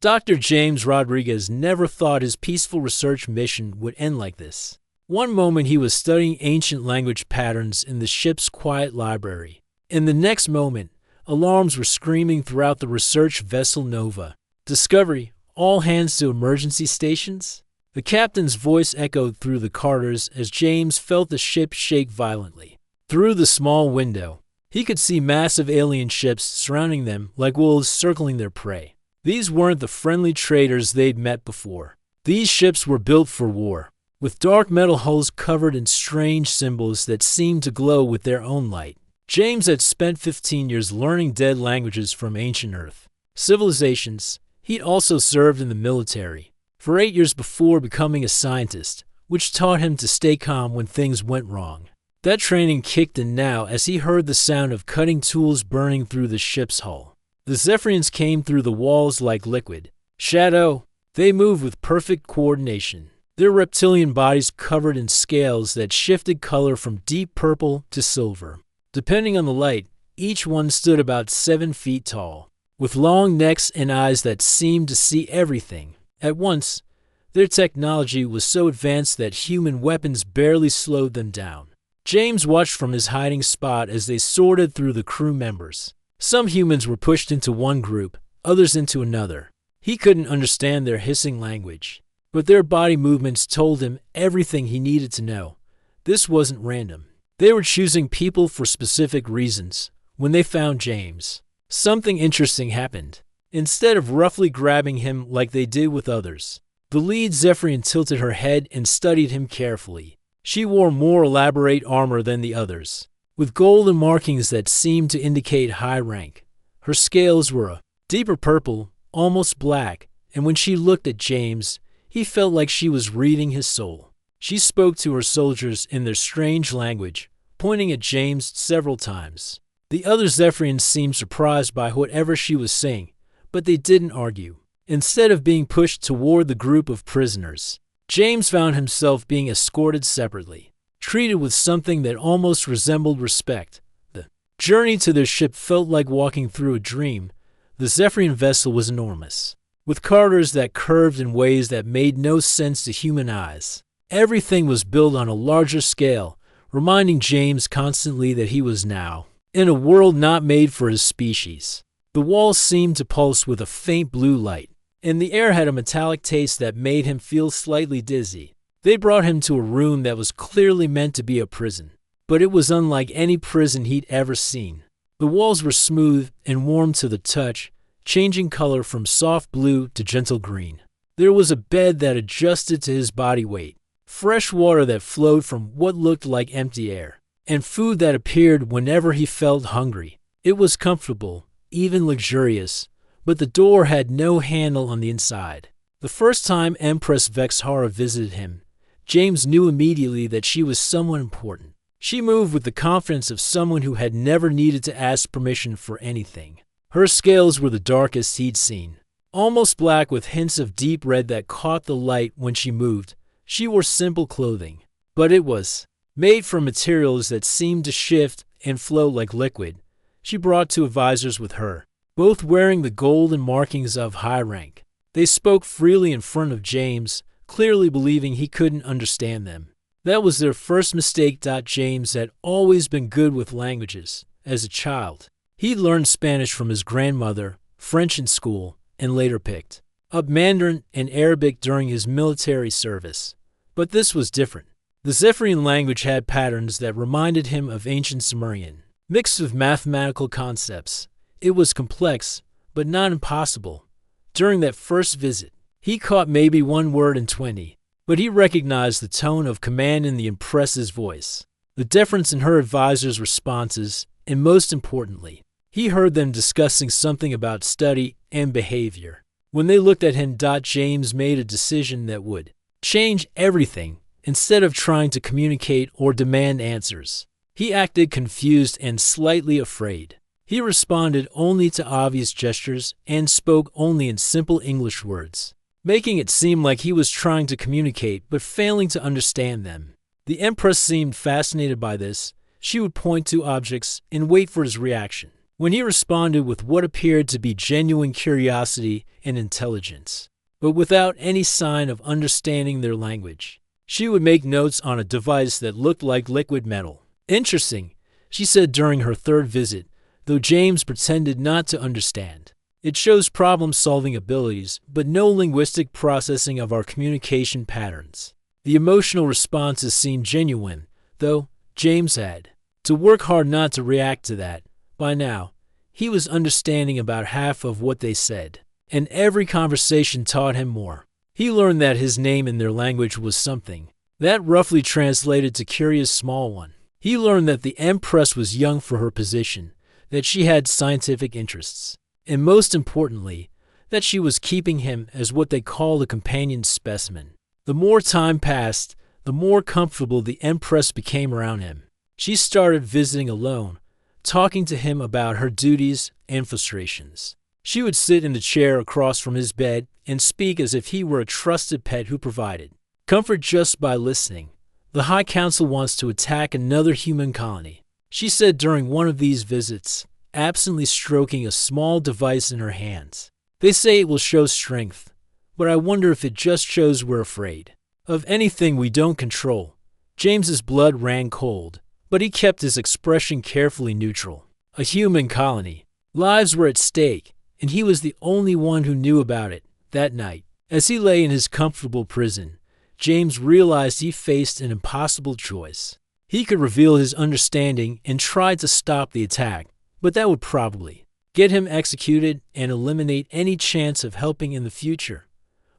Dr. James Rodriguez never thought his peaceful research mission would end like this. One moment he was studying ancient language patterns in the ship's quiet library. In the next moment, alarms were screaming throughout the research vessel Nova. Discovery, all hands to emergency stations? The captain's voice echoed through the corridors as James felt the ship shake violently. Through the small window, he could see massive alien ships surrounding them like wolves circling their prey. These weren't the friendly traders they'd met before. These ships were built for war, with dark metal hulls covered in strange symbols that seemed to glow with their own light. James had spent 15 years learning dead languages from ancient Earth civilizations. He'd also served in the military for 8 years before becoming a scientist, which taught him to stay calm when things went wrong. That training kicked in now as he heard the sound of cutting tools burning through the ship's hull. The Zephyrians came through the walls like liquid shadow. They moved with perfect coordination, their reptilian bodies covered in scales that shifted color from deep purple to silver. Depending on the light, each one stood about 7 feet tall, with long necks and eyes that seemed to see everything at once. Their technology was so advanced that human weapons barely slowed them down. James watched from his hiding spot as they sorted through the crew members. Some humans were pushed into one group, others into another. He couldn't understand their hissing language, but their body movements told him everything he needed to know. This wasn't random. They were choosing people for specific reasons. When they found James, something interesting happened. Instead of roughly grabbing him like they did with others, the lead Zephyrian tilted her head and studied him carefully. She wore more elaborate armor than the others, with golden markings that seemed to indicate high rank. Her scales were a deeper purple, almost black, and when she looked at James, he felt like she was reading his soul. She spoke to her soldiers in their strange language, pointing at James several times. The other Zephyrians seemed surprised by whatever she was saying, but they didn't argue. Instead of being pushed toward the group of prisoners, James found himself being escorted separately, treated with something that almost resembled respect. The journey to their ship felt like walking through a dream. The Zephyrian vessel was enormous, with corridors that curved in ways that made no sense to human eyes. Everything was built on a larger scale, reminding James constantly that he was now in a world not made for his species. The walls seemed to pulse with a faint blue light, and the air had a metallic taste that made him feel slightly dizzy. They brought him to a room that was clearly meant to be a prison, but it was unlike any prison he'd ever seen. The walls were smooth and warm to the touch, changing color from soft blue to gentle green. There was a bed that adjusted to his body weight, fresh water that flowed from what looked like empty air, and food that appeared whenever he felt hungry. It was comfortable, even luxurious, but the door had no handle on the inside. The first time Empress Vexhara visited him, James knew immediately that she was someone important. She moved with the confidence of someone who had never needed to ask permission for anything. Her scales were the darkest he'd seen, almost black with hints of deep red that caught the light when she moved. She wore simple clothing, but it was made from materials that seemed to shift and flow like liquid. She brought 2 advisors with her, both wearing the golden markings of high rank. They spoke freely in front of James, clearly believing he couldn't understand them. That was their first mistake. James had always been good with languages. As a child, he learned Spanish from his grandmother, French in school, and later picked up Mandarin and Arabic during his military service. But this was different. The Zephyrian language had patterns that reminded him of ancient Sumerian, mixed with mathematical concepts. It was complex, but not impossible. During that first visit, he caught maybe 1 word in 20, but he recognized the tone of command in the Empress's voice, the deference in her advisor's responses, and most importantly, he heard them discussing something about study and behavior. When they looked at him, James made a decision that would change everything. Instead of trying to communicate or demand answers, he acted confused and slightly afraid. He responded only to obvious gestures and spoke only in simple English words, making it seem like he was trying to communicate but failing to understand them. The Empress seemed fascinated by this. She would point to objects and wait for his reaction. when he responded with what appeared to be genuine curiosity and intelligence, but without any sign of understanding their language. She would make notes on a device that looked like liquid metal. "Interesting," she said during her third visit, though James pretended not to understand. "It shows problem-solving abilities, but no linguistic processing of our communication patterns." The emotional responses seemed genuine, though James had to work hard not to react to that. By now, he was understanding about half of what they said, and every conversation taught him more. He learned that his name in their language was something. That roughly translated to curious small one. He learned that the Empress was young for her position, that she had scientific interests, and most importantly, that she was keeping him as what they called a companion specimen. The more time passed, the more comfortable the Empress became around him. She started visiting alone, talking to him about her duties and frustrations. She would sit in the chair across from his bed and speak as if he were a trusted pet who provided comfort just by listening. "The High Council wants to attack another human colony," she said during one of these visits, absently stroking a small device in her hands. "They say it will show strength, but I wonder if it just shows we're afraid of anything we don't control." James's blood ran cold, but he kept his expression carefully neutral. A human colony. Lives were at stake, and he was the only one who knew about it. That night, as he lay in his comfortable prison, James realized he faced an impossible choice. He could reveal his understanding and try to stop the attack, but that would probably get him executed and eliminate any chance of helping in the future.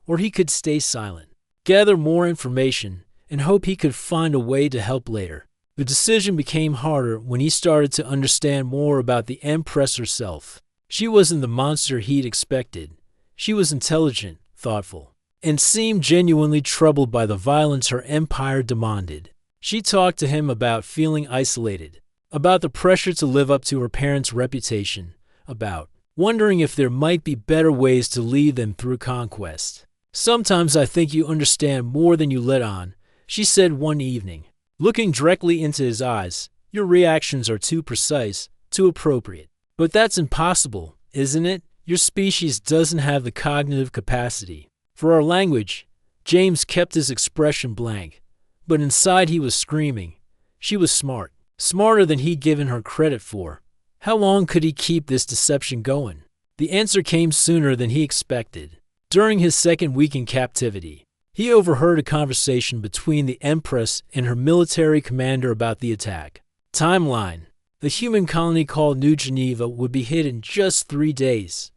Or he could stay silent, gather more information, and hope he could find a way to help later. The decision became harder when he started to understand more about the Empress herself. She wasn't the monster he'd expected. She was intelligent, thoughtful, and seemed genuinely troubled by the violence her empire demanded. She talked to him about feeling isolated, about the pressure to live up to her parents' reputation, about wondering if there might be better ways to lead them through conquest. "Sometimes I think you understand more than you let on," she said one evening. Looking directly into his eyes, "Your reactions are too precise, too appropriate. But that's impossible, isn't it? Your species doesn't have the cognitive capacity for our language." James kept his expression blank, but inside he was screaming. She was smart, smarter than he'd given her credit for. How long could he keep this deception going? The answer came sooner than he expected. During his second week in captivity, he overheard a conversation between the Empress and her military commander about the attack. Timeline. The human colony called New Geneva would be hit in just 3 days.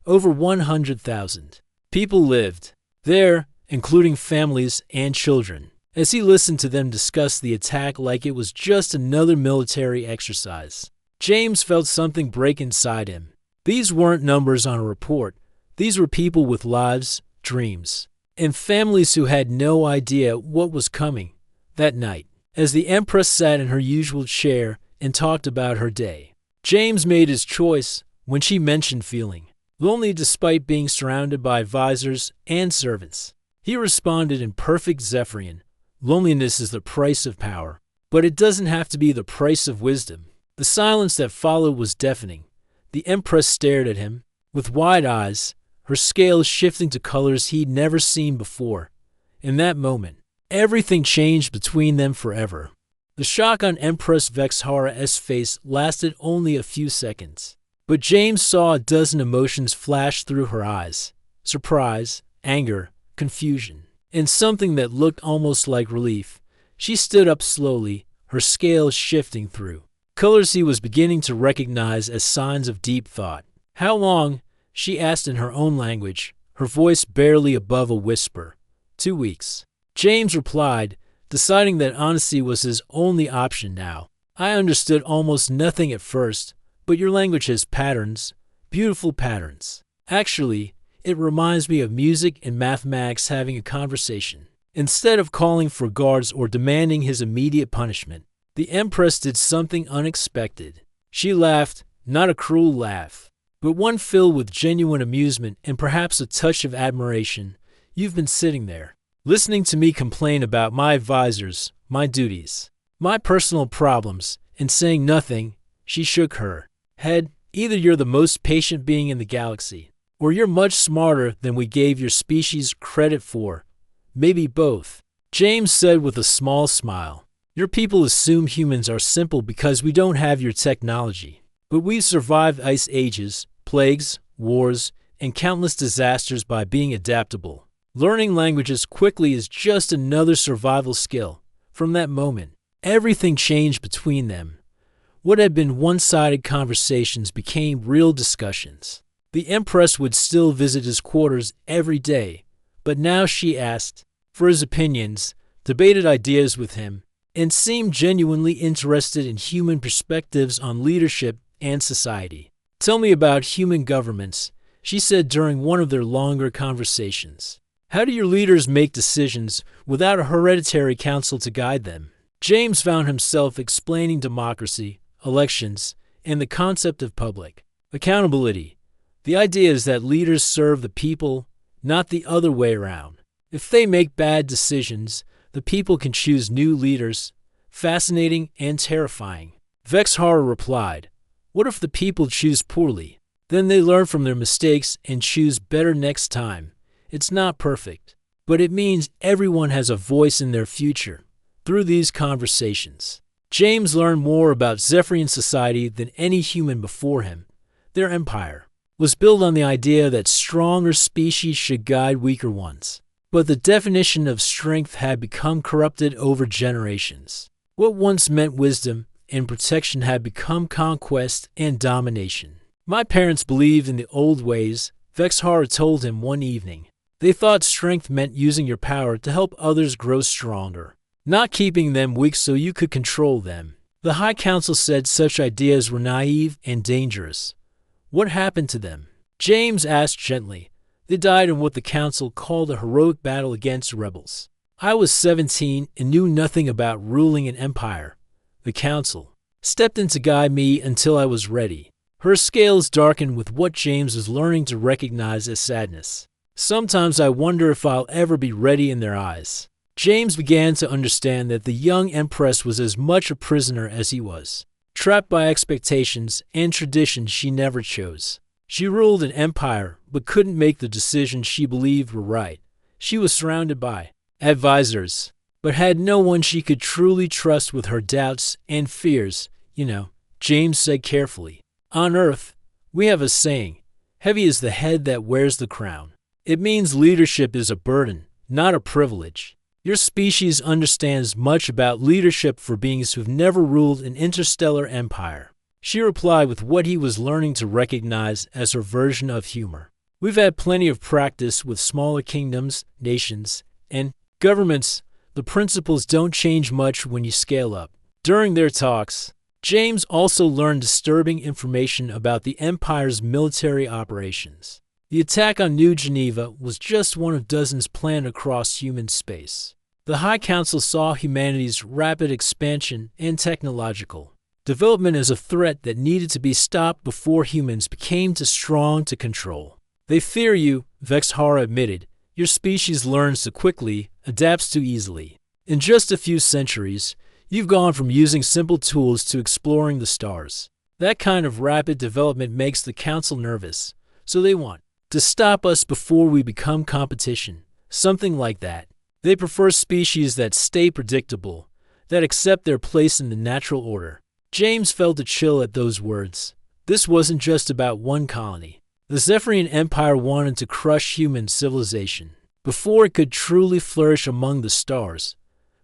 Over 100,000 people lived there, including families and children. As he listened to them discuss the attack like it was just another military exercise, James felt something break inside him. These weren't numbers on a report. These were people with lives, dreams, and families who had no idea what was coming. That night, as the Empress sat in her usual chair and talked about her day, James made his choice when she mentioned feeling lonely despite being surrounded by advisors and servants. He responded in perfect Zephyrian. "Loneliness is the price of power, but it doesn't have to be the price of wisdom." The silence that followed was deafening. The Empress stared at him with wide eyes, her scales shifting to colors he'd never seen before. In that moment, everything changed between them forever. The shock on Empress Vexhara's face lasted only a few seconds, but James saw a dozen emotions flash through her eyes: surprise, anger, confusion, and something that looked almost like relief. She stood up slowly, her scales shifting through colors he was beginning to recognize as signs of deep thought. "How long?" she asked in her own language, her voice barely above a whisper. 2 weeks. James replied, deciding that honesty was his only option now. "I understood almost nothing at first, but your language has patterns, beautiful patterns. Actually, it reminds me of music and mathematics having a conversation. Instead of calling for guards or demanding his immediate punishment, the Empress did something unexpected. She laughed, not a cruel laugh, but one filled with genuine amusement and perhaps a touch of admiration. You've been sitting there, listening to me complain about my advisors, my duties, my personal problems, and saying nothing." She shook her head. Either you're the most patient being in the galaxy, or you're much smarter than we gave your species credit for. Maybe both. James said with a small smile. Your people assume humans are simple because we don't have your technology. But we've survived ice ages, plagues, wars, and countless disasters by being adaptable. Learning languages quickly is just another survival skill. From that moment, everything changed between them. What had been one-sided conversations became real discussions. The Empress would still visit his quarters every day, but now she asked for his opinions, debated ideas with him, and seemed genuinely interested in human perspectives on leadership and society. "Tell me about human governments," she said during one of their longer conversations. "How do your leaders make decisions without a hereditary council to guide them?" James found himself explaining democracy, elections, and the concept of public accountability. The idea is that leaders serve the people, not the other way around. If they make bad decisions, the people can choose new leaders. Fascinating and terrifying. Vexhara replied, "What if the people choose poorly? Then they learn from their mistakes and choose better next time. It's not perfect, but it means everyone has a voice in their future." Through these conversations, James learned more about Zephyrian society than any human before him. Their empire was built on the idea that stronger species should guide weaker ones. But the definition of strength had become corrupted over generations. What once meant wisdom and protection had become conquest and domination. "My parents believed in the old ways," Vexhara told him one evening. "They thought strength meant using your power to help others grow stronger, not keeping them weak so you could control them." The High Council said such ideas were naive and dangerous. "What happened to them?" James asked gently. "They died in what the Council called a heroic battle against rebels. I was 17 and knew nothing about ruling an empire. The Council stepped in to guide me until I was ready." Her scales darkened with what James was learning to recognize as sadness. "Sometimes I wonder if I'll ever be ready in their eyes." James began to understand that the young Empress was as much a prisoner as he was, trapped by expectations and traditions she never chose. She ruled an empire, but couldn't make the decisions she believed were right. She was surrounded by advisors, but had no one she could truly trust with her doubts and fears. James said carefully, "On Earth, we have a saying, 'Heavy is the head that wears the crown.' It means leadership is a burden, not a privilege. Your species understands much about leadership for beings who've never ruled an interstellar empire." She replied with what he was learning to recognize as her version of humor. "We've had plenty of practice with smaller kingdoms, nations, and governments. The principles don't change much when you scale up." During their talks, James also learned disturbing information about the Empire's military operations. The attack on New Geneva was just one of dozens planned across human space. The High Council saw humanity's rapid expansion and technological development as a threat that needed to be stopped before humans became too strong to control. "They fear you," Vexhara admitted. "Your species learns too quickly, adapts too easily. In just a few centuries, you've gone from using simple tools to exploring the stars. That kind of rapid development makes the Council nervous, so they want to stop us before we become competition." Something like that. They prefer species that stay predictable, that accept their place in the natural order. James felt a chill at those words. This wasn't just about one colony. The Zephyrian Empire wanted to crush human civilization before it could truly flourish among the stars.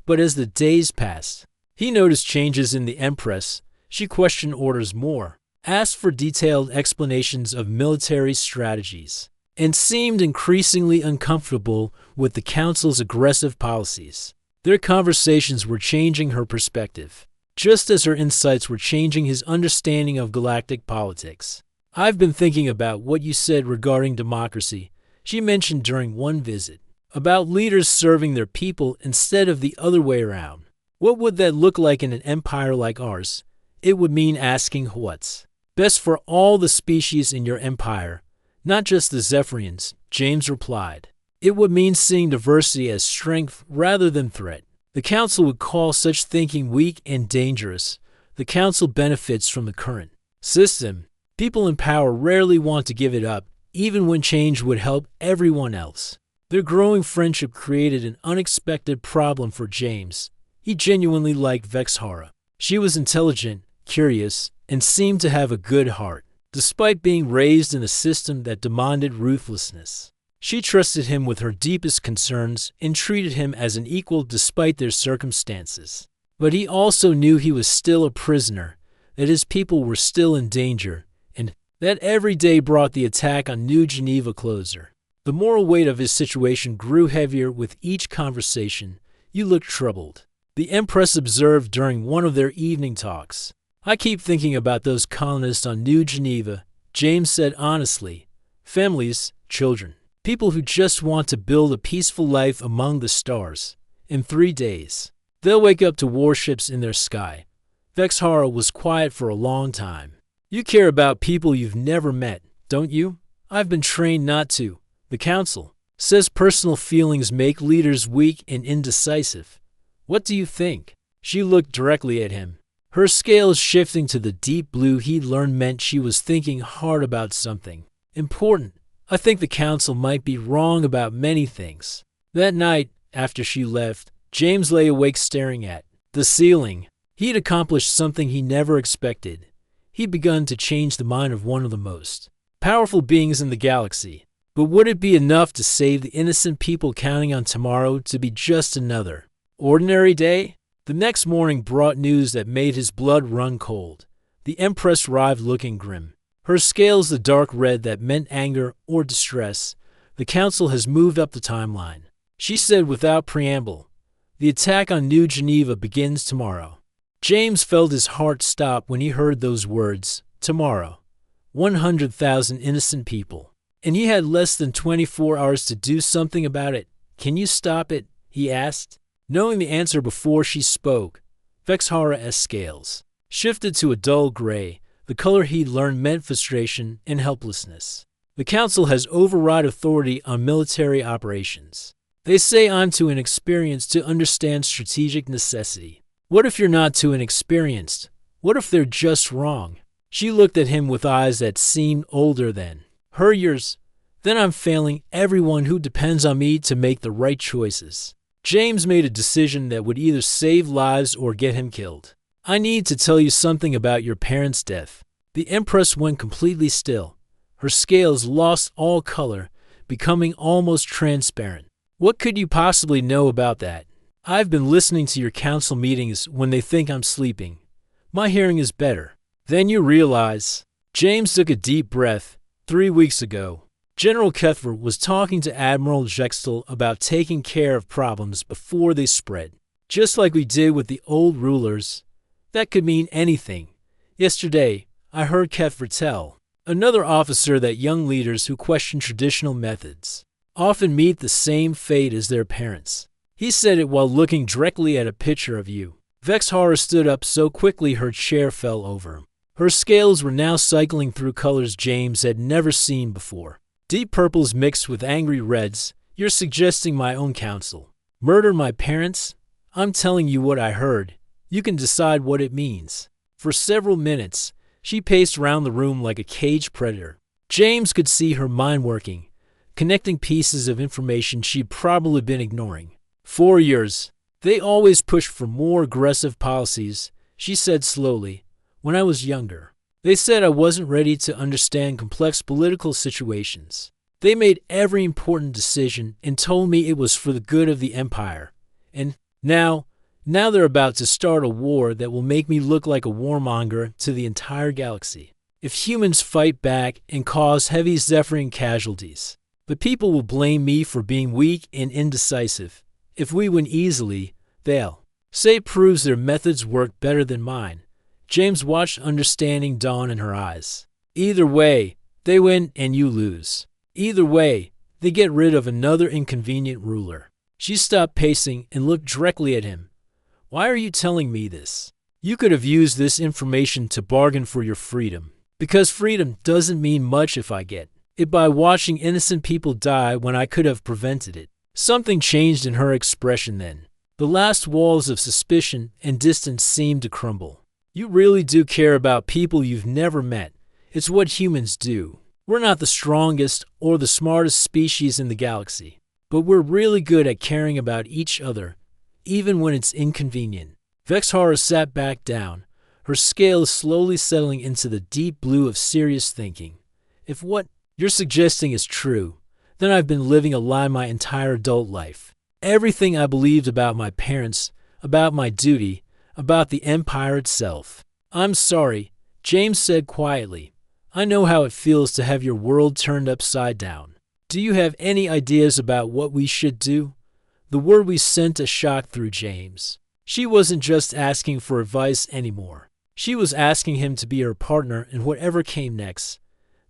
But as the days passed, he noticed changes in the Empress. She questioned orders more, asked for detailed explanations of military strategies, and seemed increasingly uncomfortable with the Council's aggressive policies. Their conversations were changing her perspective, just as her insights were changing his understanding of galactic politics. "I've been thinking about what you said regarding democracy," she mentioned during one visit, "about leaders serving their people instead of the other way around. What would that look like in an empire like ours?" "It would mean asking what's best for all the species in your empire, not just the Zephyrians," James replied. "It would mean seeing diversity as strength rather than threat. The Council would call such thinking weak and dangerous. The Council benefits from the current system. People in power rarely want to give it up, even when change would help everyone else. Their growing friendship created an unexpected problem for James. He genuinely liked Vexhara. She was intelligent, curious, and seemed to have a good heart, despite being raised in a system that demanded ruthlessness. She trusted him with her deepest concerns and treated him as an equal despite their circumstances. But he also knew he was still a prisoner, that his people were still in danger, and that every day brought the attack on New Geneva closer. The moral weight of his situation grew heavier with each conversation. "You look troubled," the Empress observed during one of their evening talks. "I keep thinking about those colonists on New Geneva," James said honestly. "Families, children, people who just want to build a peaceful life among the stars. In 3 days, they'll wake up to warships in their sky." Vexhara was quiet for a long time. "You care about people you've never met, don't you?" "I've been trained not to. The Council says personal feelings make leaders weak and indecisive. What do you think?" She looked directly at him. Her scales shifting to the deep blue he'd learned meant she was thinking hard about something important. "I think the Council might be wrong about many things." That night, after she left, James lay awake staring at the ceiling. He'd accomplished something he never expected. He'd begun to change the mind of one of the most powerful beings in the galaxy. But would it be enough to save the innocent people counting on tomorrow to be just another ordinary day? The next morning brought news that made his blood run cold. The Empress arrived looking grim. Her scales the dark red that meant anger or distress. "The Council has moved up the timeline," she said without preamble. "The attack on New Geneva begins tomorrow." James felt his heart stop when he heard those words. Tomorrow. 100,000 innocent people. And he had less than 24 hours to do something about it. "Can you stop it?" he asked. Knowing the answer before she spoke, Vexhara's scales shifted to a dull gray. The color he'd learned meant frustration and helplessness. "The Council has override authority on military operations. They say I'm too inexperienced to understand strategic necessity." "What if you're not too inexperienced? What if they're just wrong?" She looked at him with eyes that seemed older than her years. "Then I'm failing everyone who depends on me to make the right choices." James made a decision that would either save lives or get him killed. "I need to tell you something about your parents' death." The Empress went completely still. Her scales lost all color, becoming almost transparent. "What could you possibly know about that?" "I've been listening to your council meetings when they think I'm sleeping. My hearing is better." "Then you realize." James took a deep breath. 3 weeks ago, General Cuthbert was talking to Admiral Jextel about taking care of problems before they spread. Just like we did with the old rulers. That could mean anything. Yesterday, I heard Cuthbert tell another officer that young leaders who question traditional methods often meet the same fate as their parents. He said it while looking directly at a picture of you. Vexhara stood up so quickly her chair fell over. Her scales were now cycling through colors James had never seen before. Deep purples mixed with angry reds. "You're suggesting my own council murdered my parents?" "I'm telling you what I heard. You can decide what it means." For several minutes, she paced around the room like a caged predator. James could see her mind working, connecting pieces of information she'd probably been ignoring. 4 years. "They always pushed for more aggressive policies," she said slowly. "When I was younger, they said I wasn't ready to understand complex political situations. They made every important decision and told me it was for the good of the Empire. And now they're about to start a war that will make me look like a warmonger to the entire galaxy. If humans fight back and cause heavy Zephyrian casualties, the people will blame me for being weak and indecisive. If we win easily, they'll say it proves their methods work better than mine." James watched understanding dawn in her eyes. "Either way, they win and you lose. Either way, they get rid of another inconvenient ruler." She stopped pacing and looked directly at him. "Why are you telling me this? You could have used this information to bargain for your freedom. Because freedom doesn't mean much if I get it by watching innocent people die when I could have prevented it." Something changed in her expression then. The last walls of suspicion and distance seemed to crumble. "You really do care about people you've never met, It's what humans do. We're not the strongest or the smartest species in the galaxy, but we're really good at caring about each other, even when it's inconvenient. Vexhara sat back down, her scales slowly settling into the deep blue of serious thinking. If what you're suggesting is true, then I've been living a lie my entire adult life. Everything I believed about my parents, about my duty, about the Empire itself. I'm sorry, James said quietly. I know how it feels to have your world turned upside down. Do you have any ideas about what we should do? The word we sent a shock through James. She wasn't just asking for advice anymore. She was asking him to be her partner in whatever came next.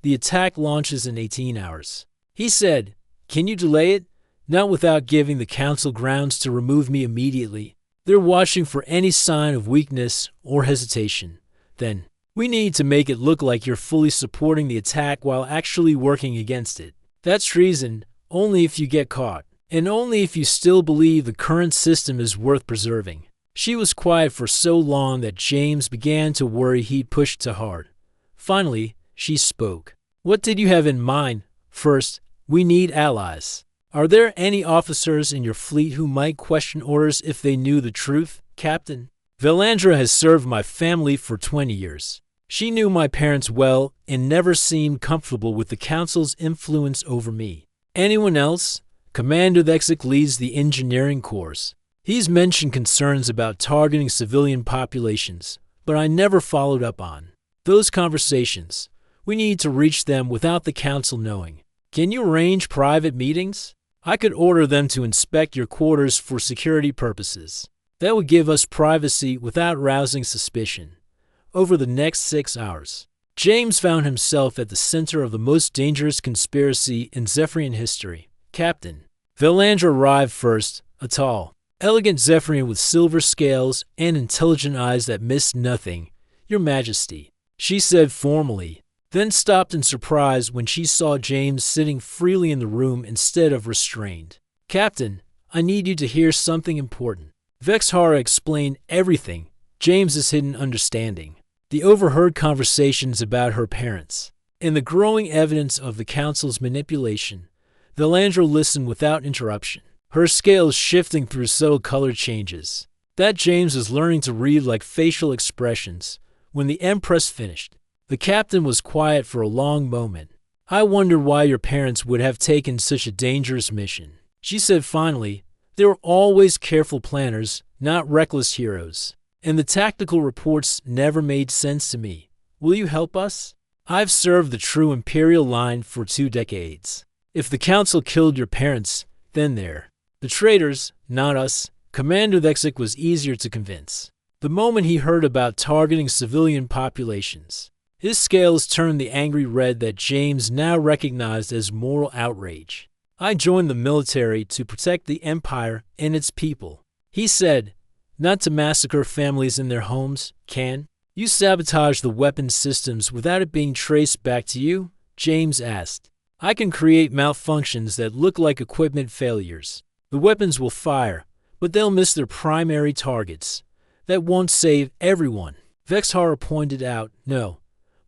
The attack launches in 18 hours. He said, "Can you delay it? Not without giving the council grounds to remove me immediately. They're watching for any sign of weakness or hesitation. Then, we need to make it look like you're fully supporting the attack while actually working against it. That's treason only if you get caught, and only if you still believe the current system is worth preserving." She was quiet for so long that James began to worry he'd pushed too hard. Finally, she spoke. "What did you have in mind? First, we need allies. Are there any officers in your fleet who might question orders if they knew the truth, Captain?" "Valandra has served my family for 20 years. She knew my parents well and never seemed comfortable with the Council's influence over me. Anyone else? Commander Thexik leads the engineering corps. He's mentioned concerns about targeting civilian populations, but I never followed up on those conversations. We need to reach them without the Council knowing. Can you arrange private meetings? I could order them to inspect your quarters for security purposes. That would give us privacy without rousing suspicion." Over the next 6 hours, James found himself at the center of the most dangerous conspiracy in Zephyrian history. Captain Valandra arrived first, a tall, elegant Zephyrian with silver scales and intelligent eyes that missed nothing. "Your Majesty," she said formally, then stopped in surprise when she saw James sitting freely in the room instead of restrained. "Captain, I need you to hear something important." Vexhara explained everything, James's hidden understanding, the overheard conversations about her parents, and the growing evidence of the Council's manipulation. Valandra listened without interruption, her scales shifting through subtle color changes that James was learning to read like facial expressions. When the Empress finished, the captain was quiet for a long moment. "I wondered why your parents would have taken such a dangerous mission," she said finally. "They were always careful planners, not reckless heroes, and the tactical reports never made sense to me. Will you help us? I've served the true Imperial line for 2 decades. If the Council killed your parents, then they're the traitors, not us." Commander Thexik was easier to convince. The moment he heard about targeting civilian populations, his scales turned the angry red that James now recognized as moral outrage. "I joined the military to protect the Empire and its people," he said, "not to massacre families in their homes. Can you sabotage the weapons systems without it being traced back to you?" James asked. "I can create malfunctions that look like equipment failures. The weapons will fire, but they'll miss their primary targets. That won't save everyone," Vexhara pointed out. "No,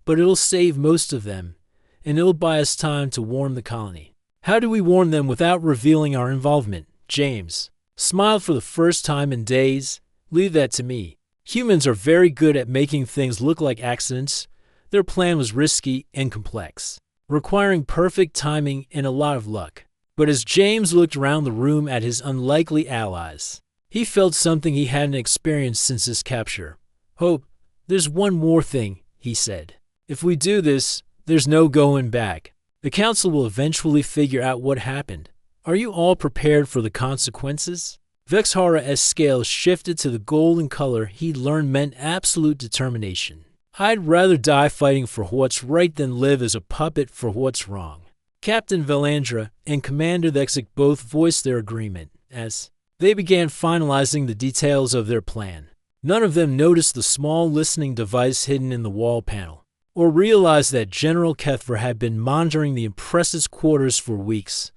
but it'll save most of them, and it'll buy us time to warn the colony." "How do we warn them without revealing our involvement?" James smiled for the first time in days. "Leave that to me. Humans are very good at making things look like accidents. Their plan was risky and complex, requiring perfect timing and a lot of luck." But as James looked around the room at his unlikely allies, he felt something he hadn't experienced since his capture. "Hope, there's one more thing," he said. "If we do this, there's no going back. The Council will eventually figure out what happened. Are you all prepared for the consequences?" Vexhara's scales shifted to the golden color he'd learned meant absolute determination. "I'd rather die fighting for what's right than live as a puppet for what's wrong." Captain Valandra and Commander Thexik both voiced their agreement as they began finalizing the details of their plan. None of them noticed the small listening device hidden in the wall panel, or realized that General Kethver had been monitoring the Empress's quarters for weeks.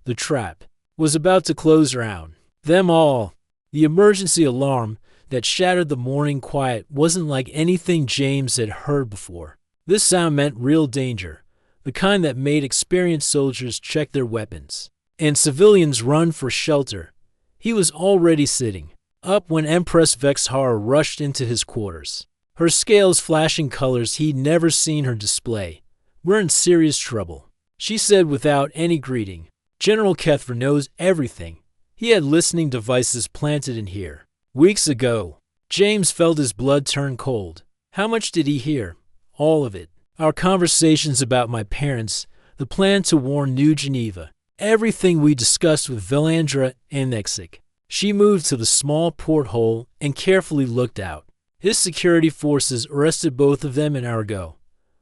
The trap was about to close around them all. The emergency alarm that shattered the morning quiet wasn't like anything James had heard before. This sound meant real danger, the kind that made experienced soldiers check their weapons, and civilians run for shelter. He was already sitting up when Empress Vexhara rushed into his quarters, her scales flashing colors he'd never seen her display. "We're in serious trouble," she said without any greeting. "General Kethver knows everything. He had listening devices planted in here weeks ago." James felt his blood turn cold. How much did he hear? All of it. Our conversations about my parents, the plan to warn New Geneva, everything we discussed with Velandra and Nexik. She moved to the small porthole and carefully looked out. His security forces arrested both of them an hour ago.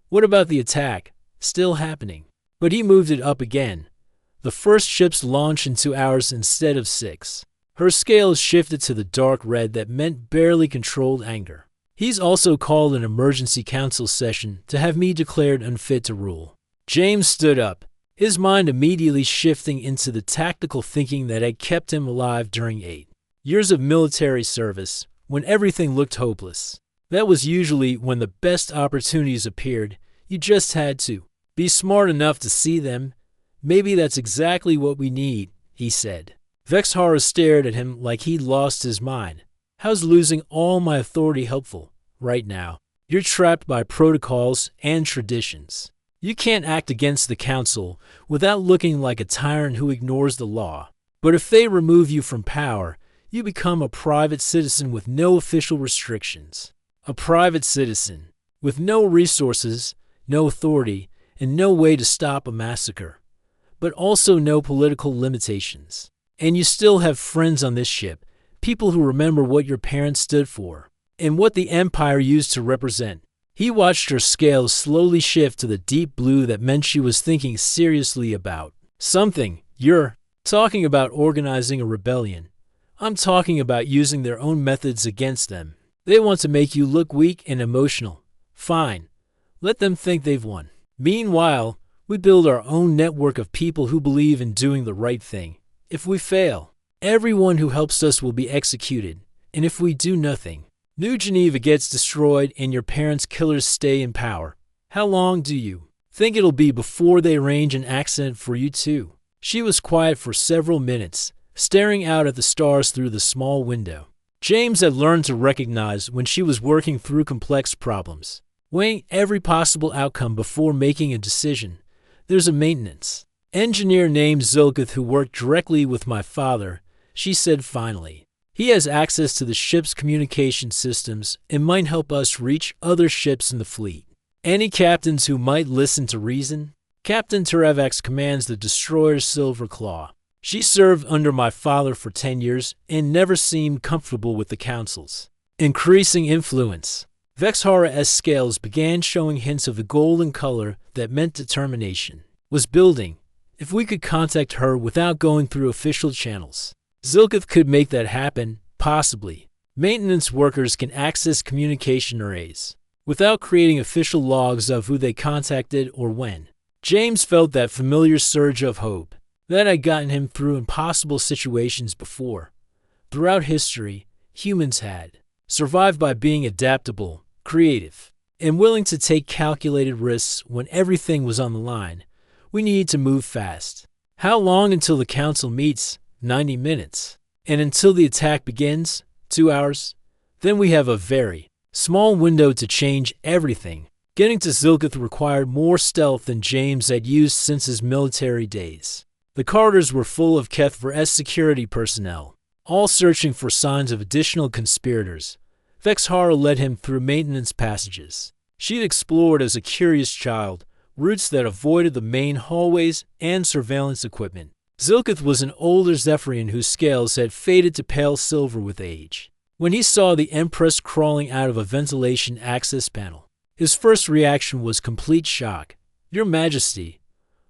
What about the attack? Still happening. But he moved it up again. The first ships launch in 2 hours instead of 6. Her scales shifted to the dark red that meant barely controlled anger. He's also called an emergency council session to have me declared unfit to rule. James stood up, his mind immediately shifting into the tactical thinking that had kept him alive during 8 years of military service, when everything looked hopeless. That was usually when the best opportunities appeared. You just had to be smart enough to see them. "Maybe that's exactly what we need," he said. Vexhara stared at him like he'd lost his mind. "How's losing all my authority helpful right now? You're trapped by protocols and traditions. You can't act against the council without looking like a tyrant who ignores the law. But if they remove you from power, you become a private citizen with no official restrictions. A private citizen with no resources, no authority, and no way to stop a massacre. But also no political limitations. And you still have friends on this ship, people who remember what your parents stood for, and what the Empire used to represent." He watched her scales slowly shift to the deep blue that meant she was thinking seriously about something. "You're talking about organizing a rebellion. I'm talking about using their own methods against them. They want to make you look weak and emotional. Fine. Let them think they've won. Meanwhile, we build our own network of people who believe in doing the right thing. If we fail, everyone who helps us will be executed. And if we do nothing, New Geneva gets destroyed and your parents' killers stay in power. How long do you think it'll be before they arrange an accident for you too?" She was quiet for several minutes, staring out at the stars through the small window. James had learned to recognize when she was working through complex problems, weighing every possible outcome before making a decision. "There's a maintenance engineer named Zilkith who worked directly with my father," she said finally. "He has access to the ship's communication systems and might help us reach other ships in the fleet. Any captains who might listen to reason?" Captain Terevax commands the destroyer Silver Claw. She served under my father for 10 years and never seemed comfortable with the council's increasing influence. Vexhara's scales began showing hints of the golden color that meant determination was building. If we could contact her without going through official channels, Zilkith could make that happen, possibly. Maintenance workers can access communication arrays without creating official logs of who they contacted or when. James felt that familiar surge of hope that had gotten him through impossible situations before. Throughout history, humans had survived by being adaptable, creative, and willing to take calculated risks when everything was on the line. We need to move fast. How long until the council meets? 90 minutes. And until the attack begins? 2 hours. Then we have a very small window to change everything. Getting to Zilkith required more stealth than James had used since his military days. The corridors were full of Kethver's security personnel, all searching for signs of additional conspirators. Vexhara led him through maintenance passages. She'd explored as a curious child, routes that avoided the main hallways and surveillance equipment. Zilkith was an older Zephyrian whose scales had faded to pale silver with age. When he saw the Empress crawling out of a ventilation access panel, his first reaction was complete shock. "Your Majesty,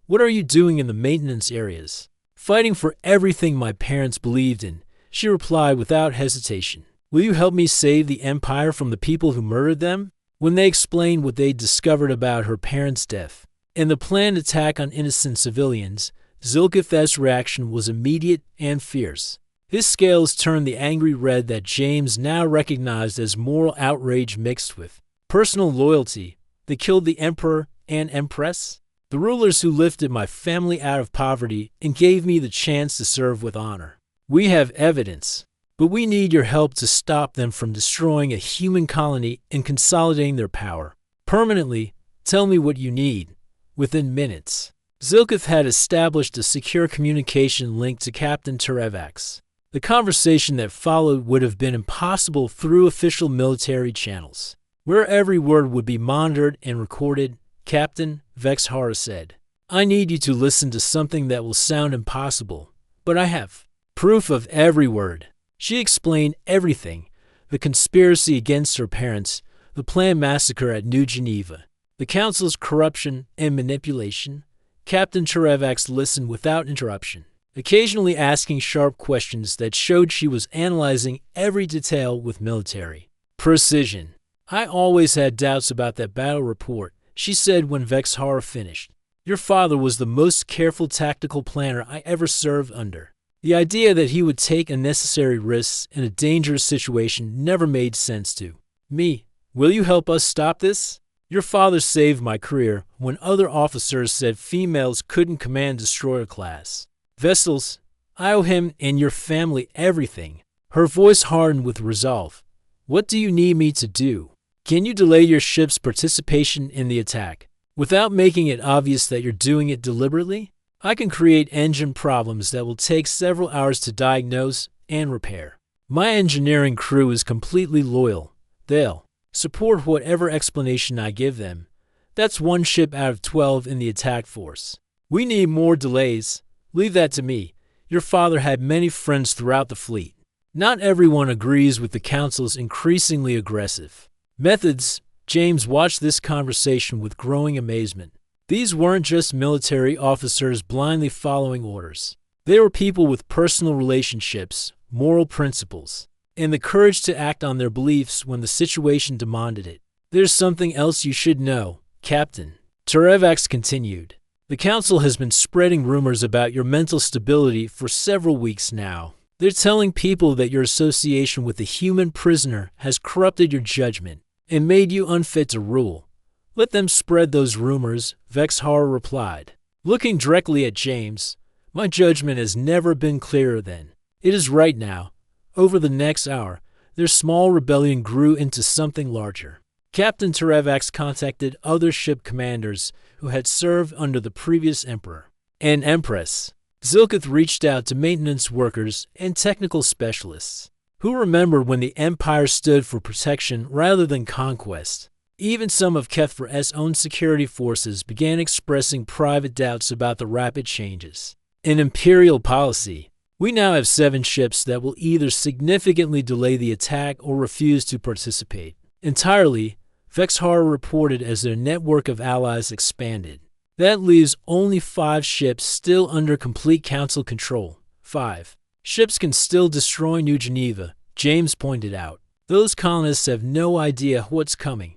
what are you doing in the maintenance areas?" "Fighting for everything my parents believed in," she replied without hesitation. "Will you help me save the Empire from the people who murdered them?" When they explained what they'd discovered about her parents' death and the planned attack on innocent civilians, Zilkith's reaction was immediate and fierce. His scales turned the angry red that James now recognized as moral outrage mixed with personal loyalty. They killed the Emperor and Empress? The rulers who lifted my family out of poverty and gave me the chance to serve with honor. We have evidence, but we need your help to stop them from destroying a human colony and consolidating their power. Permanently, tell me what you need. Within minutes. Zilkith had established a secure communication link to Captain Terevax. The conversation that followed would have been impossible through official military channels, where every word would be monitored and recorded. Captain Vexhara said, I need you to listen to something that will sound impossible, but I have proof of every word. She explained everything, the conspiracy against her parents, the planned massacre at New Geneva, the council's corruption and manipulation. Captain Terevax listened without interruption, occasionally asking sharp questions that showed she was analyzing every detail with military precision. I always had doubts about that battle report, she said when Vexhara finished. Your father was the most careful tactical planner I ever served under. The idea that he would take unnecessary risks in a dangerous situation never made sense to me. Will you help us stop this? Your father saved my career when other officers said females couldn't command destroyer class vessels. I owe him and your family everything. Her voice hardened with resolve. What do you need me to do? Can you delay your ship's participation in the attack without making it obvious that you're doing it deliberately? I can create engine problems that will take several hours to diagnose and repair. My engineering crew is completely loyal. They'll support whatever explanation I give them. That's one ship out of 12 in the attack force. We need more delays. Leave that to me. Your father had many friends throughout the fleet. Not everyone agrees with the Council's increasingly aggressive methods. James watched this conversation with growing amazement. These weren't just military officers blindly following orders. They were people with personal relationships, moral principles, and the courage to act on their beliefs when the situation demanded it. There's something else you should know, Captain. Terevax continued. The Council has been spreading rumors about your mental stability for several weeks now. They're telling people that your association with a human prisoner has corrupted your judgment and made you unfit to rule. Let them spread those rumors, Vexhara replied. Looking directly at James, my judgment has never been clearer than it is right now. Over the next hour, their small rebellion grew into something larger. Captain Terevax contacted other ship commanders who had served under the previous Emperor and Empress. Zilkith reached out to maintenance workers and technical specialists who remembered when the Empire stood for protection rather than conquest. Even some of Kethra's own security forces began expressing private doubts about the rapid changes in Imperial policy. We now have 7 ships that will either significantly delay the attack or refuse to participate entirely, Vexhara reported as their network of allies expanded. That leaves only 5 ships still under complete Council control. 5 ships can still destroy New Geneva, James pointed out. Those colonists have no idea what's coming.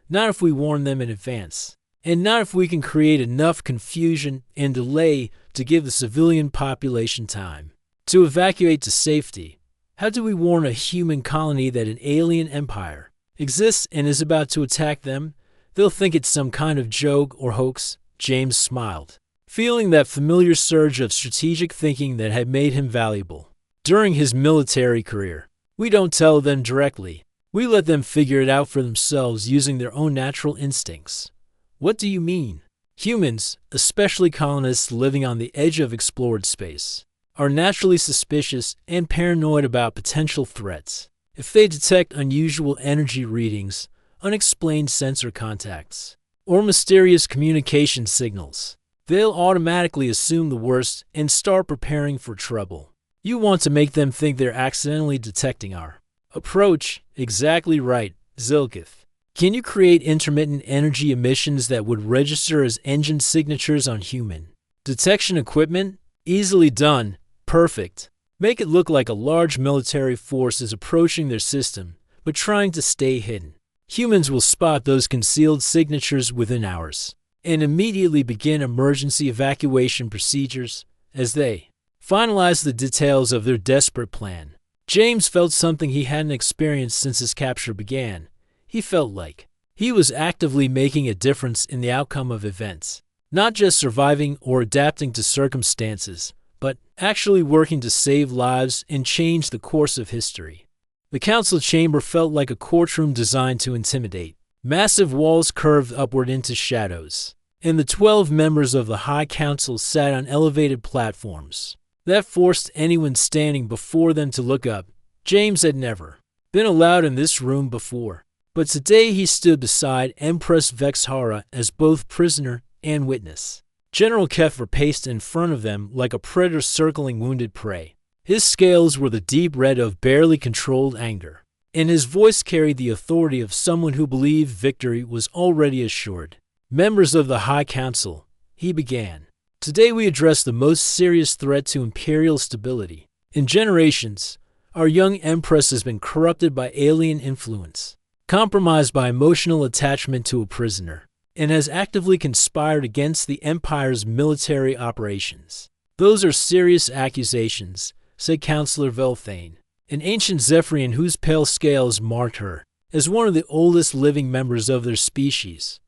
Not if we warn them in advance, and not if we can create enough confusion and delay to give the civilian population time to evacuate to safety. How do we warn a human colony that an alien empire exists and is about to attack them? They'll think it's some kind of joke or hoax. James smiled, feeling that familiar surge of strategic thinking that had made him valuable during his military career. We don't tell them directly. We let them figure it out for themselves using their own natural instincts. What do you mean? Humans, especially colonists living on the edge of explored space, are naturally suspicious and paranoid about potential threats. If they detect unusual energy readings, unexplained sensor contacts, or mysterious communication signals, they'll automatically assume the worst and start preparing for trouble. You want to make them think they're accidentally detecting our approach. Exactly right, Zilkith. Can you create intermittent energy emissions that would register as engine signatures on human detection equipment? Easily done. Perfect. Make it look like a large military force is approaching their system, but trying to stay hidden. Humans will spot those concealed signatures within hours and immediately begin emergency evacuation procedures as they finalize the details of their desperate plan. James felt something he hadn't experienced since his capture began. He felt like He was actively making a difference in the outcome of events, not just surviving or adapting to circumstances, but actually working to save lives and change the course of history. The council chamber felt like a courtroom designed to intimidate. Massive walls curved upward into shadows, and the 12 members of the High Council sat on elevated platforms that forced anyone standing before them to look up. James had never been allowed in this room before, but today he stood beside Empress Vexhara as both prisoner and witness. General Keffer paced in front of them like a predator circling wounded prey. His scales were the deep red of barely controlled anger, and his voice carried the authority of someone who believed victory was already assured. Members of the High Council, he began. Today we address the most serious threat to imperial stability. In generations, our young Empress has been corrupted by alien influence, compromised by emotional attachment to a prisoner, and has actively conspired against the Empire's military operations. Those are serious accusations, said Councillor Velthane, an ancient Zephyrian whose pale scales marked her as one of the oldest living members of their species.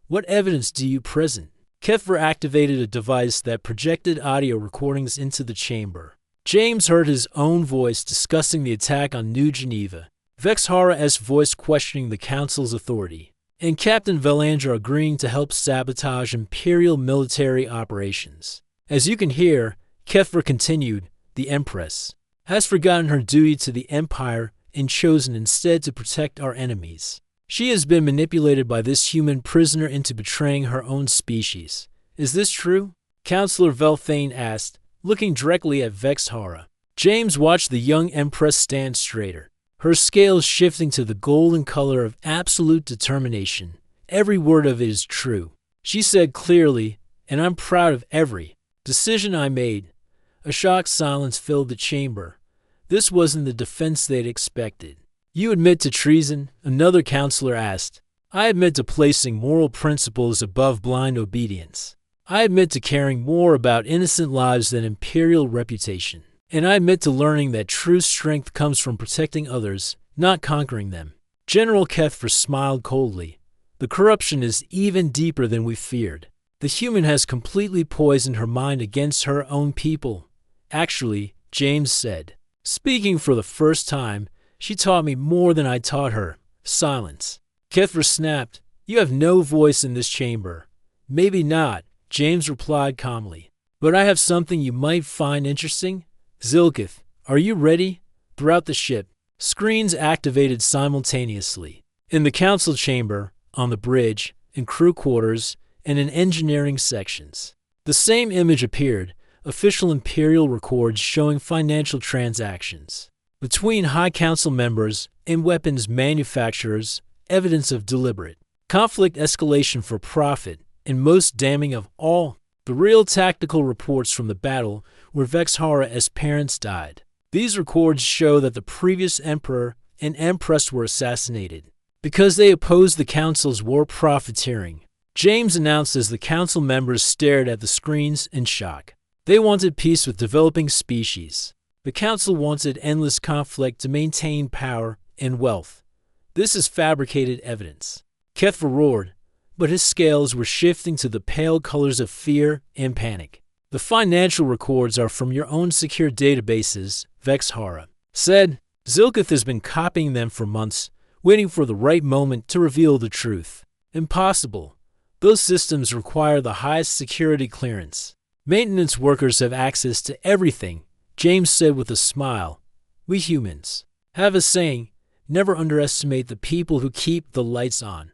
What evidence do you present? Keffer activated a device that projected audio recordings into the chamber. James heard his own voice discussing the attack on New Geneva, Vexhara's voice questioning the Council's authority, and Captain Valandra agreeing to help sabotage Imperial military operations. As you can hear, Keffer continued, the Empress has forgotten her duty to the Empire and chosen instead to protect our enemies. She has been manipulated by this human prisoner into betraying her own species. Is this true? Councillor Velthane asked, looking directly at Vexhara. James watched the young Empress stand straighter, her scales shifting to the golden color of absolute determination. Every word of it is true. She said clearly, and I'm proud of every decision I made. A shocked silence filled the chamber. This wasn't the defense they'd expected. You admit to treason? Another counselor asked. I admit to placing moral principles above blind obedience. I admit to caring more about innocent lives than imperial reputation. And I admit to learning that true strength comes from protecting others, not conquering them. General Keffer smiled coldly. The corruption is even deeper than we feared. The human has completely poisoned her mind against her own people. Actually, James said, speaking for the first time, she taught me more than I taught her. Silence. Keffer snapped. You have no voice in this chamber. Maybe not, James replied calmly. But I have something you might find interesting. Zilkith, are you ready? Throughout the ship, screens activated simultaneously. In the council chamber, on the bridge, in crew quarters, and in engineering sections. The same image appeared. Official Imperial records showing financial transactions between High Council members and weapons manufacturers, evidence of deliberate conflict escalation for profit, and most damning of all, the real tactical reports from the battle where Vexhara's parents died. These records show that the previous Emperor and Empress were assassinated because they opposed the Council's war profiteering. James announced as the Council members stared at the screens in shock. They wanted peace with developing species. The Council wanted endless conflict to maintain power and wealth. This is fabricated evidence. Keffer roared, but his scales were shifting to the pale colors of fear and panic. The financial records are from your own secure databases, Vexhara said. Zilkith has been copying them for months, waiting for the right moment to reveal the truth. Impossible. Those systems require the highest security clearance. Maintenance workers have access to everything, James said with a smile. We humans have a saying, never underestimate the people who keep the lights on.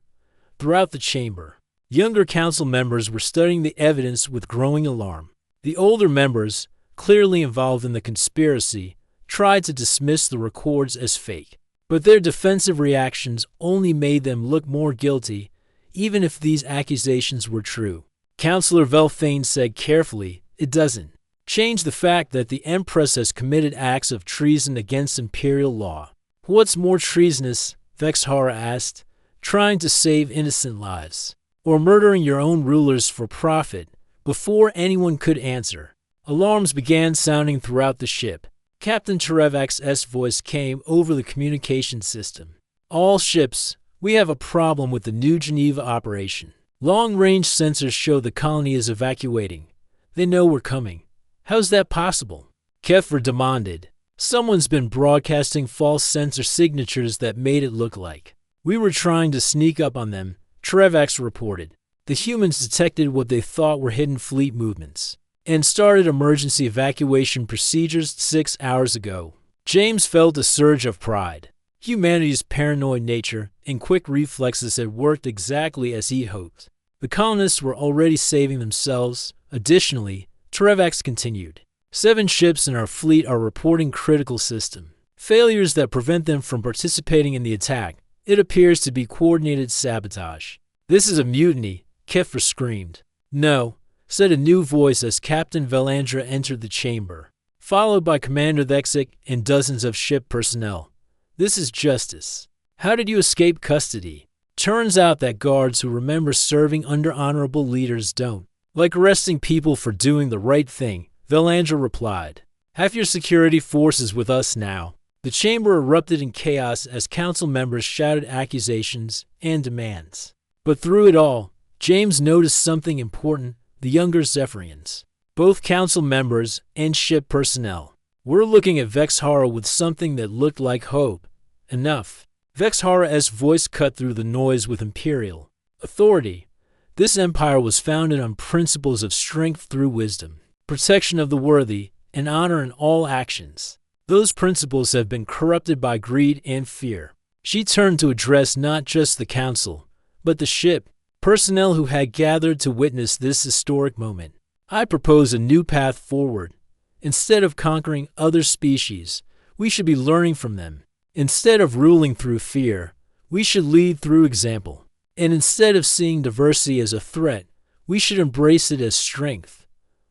Throughout the chamber, younger council members were studying the evidence with growing alarm. The older members, clearly involved in the conspiracy, tried to dismiss the records as fake. But their defensive reactions only made them look more guilty, even if these accusations were true. Councillor Velthane said carefully, it doesn't change the fact that the Empress has committed acts of treason against imperial law. What's more treasonous, Vexhara asked, trying to save innocent lives, or murdering your own rulers for profit? Before anyone could answer, alarms began sounding throughout the ship. Captain Terevak's voice came over the communication system. All ships, We have a problem with the New Geneva operation. Long-range sensors show the colony is evacuating. They know we're coming. How's that possible? Keffer demanded. Someone's been broadcasting false sensor signatures that made it look like we were trying to sneak up on them, Trevax reported. The humans detected what they thought were hidden fleet movements and started emergency evacuation procedures 6 hours ago. James felt a surge of pride. Humanity's paranoid nature and quick reflexes had worked exactly as he hoped. The colonists were already saving themselves. Additionally, Trevax continued. 7 ships in our fleet are reporting critical system failures that prevent them from participating in the attack. It appears to be coordinated sabotage. This is a mutiny, Keffer screamed. No, said a new voice as Captain Valandra entered the chamber, followed by Commander Thexik and dozens of ship personnel. This is justice. How did you escape custody? Turns out that guards who remember serving under honorable leaders don't like arresting people for doing the right thing, Valandra replied. Have your security forces with us now. The chamber erupted in chaos as council members shouted accusations and demands. But through it all, James noticed something important: the younger Zephyrians, both council members and ship personnel, were looking at Vexhara with something that looked like hope. Enough. Vexhara's voice cut through the noise with imperial authority. This empire was founded on principles of strength through wisdom, protection of the worthy, and honor in all actions. Those principles have been corrupted by greed and fear. She turned to address not just the council, but the ship personnel who had gathered to witness this historic moment. I propose a new path forward. Instead of conquering other species, we should be learning from them. Instead of ruling through fear, we should lead through example. And instead of seeing diversity as a threat, we should embrace it as strength.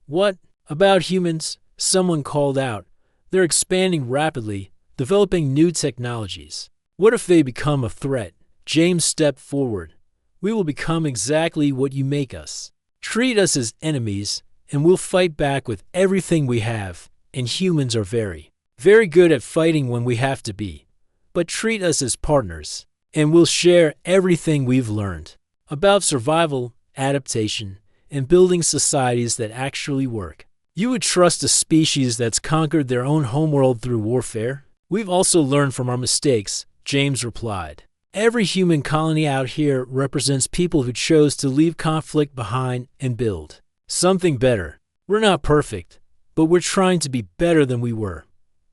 What about humans? Someone called out. They're expanding rapidly, developing new technologies. What if they become a threat? James stepped forward. We will become exactly what you make us. Treat us as enemies, and we'll fight back with everything we have. And humans are very, very good at fighting when we have to be. But treat us as partners, and we'll share everything we've learned about survival, adaptation, and building societies that actually work. You would trust a species that's conquered their own homeworld through warfare? We've also learned from our mistakes, James replied. Every human colony out here represents people who chose to leave conflict behind and build something better. We're not perfect, but we're trying to be better than we were.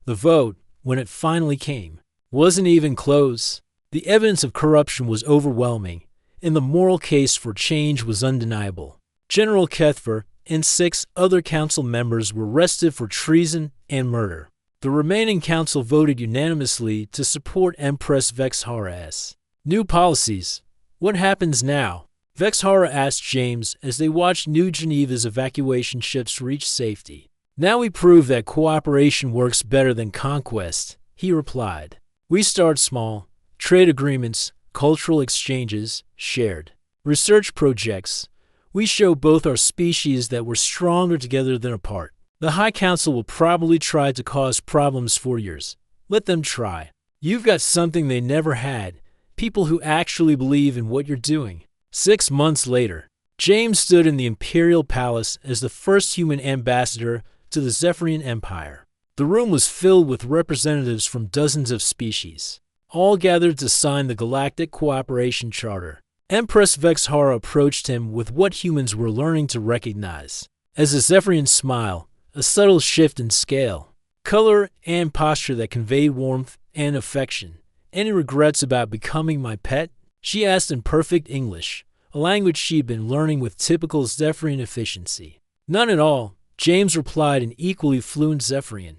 The vote, when it finally came, wasn't even close. The evidence of corruption was overwhelming, and the moral case for change was undeniable. General Keffer and 6 other council members were arrested for treason and murder. The remaining council voted unanimously to support Empress Vexhara's new policies. What happens now? Vexhara asked James as they watched New Geneva's evacuation ships reach safety. Now we prove that cooperation works better than conquest, he replied. We start small. Trade agreements, cultural exchanges, shared research projects. We show both our species that we're stronger together than apart. The High Council will probably try to cause problems for years. Let them try. You've got something they never had, people who actually believe in what you're doing. 6 months later, James stood in the Imperial Palace as the first human ambassador to the Zephyrian Empire. The room was filled with representatives from dozens of species, all gathered to sign the Galactic Cooperation Charter. Empress Vexhara approached him with what humans were learning to recognize as a Zephyrian smile, a subtle shift in scale, color, and posture that conveyed warmth and affection. Any regrets about becoming my pet? She asked in perfect English, a language she'd been learning with typical Zephyrian efficiency. None at all, James replied in equally fluent Zephyrian,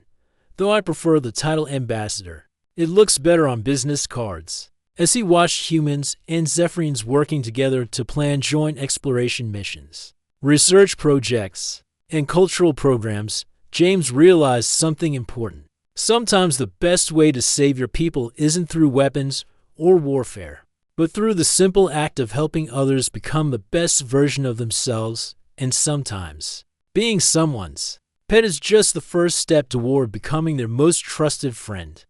though I prefer the title ambassador. It looks better on business cards. As he watched humans and Zephyrians working together to plan joint exploration missions, research projects, and cultural programs, James realized something important. Sometimes the best way to save your people isn't through weapons or warfare, but through the simple act of helping others become the best version of themselves, and sometimes being someone's pet is just the first step toward becoming their most trusted friend.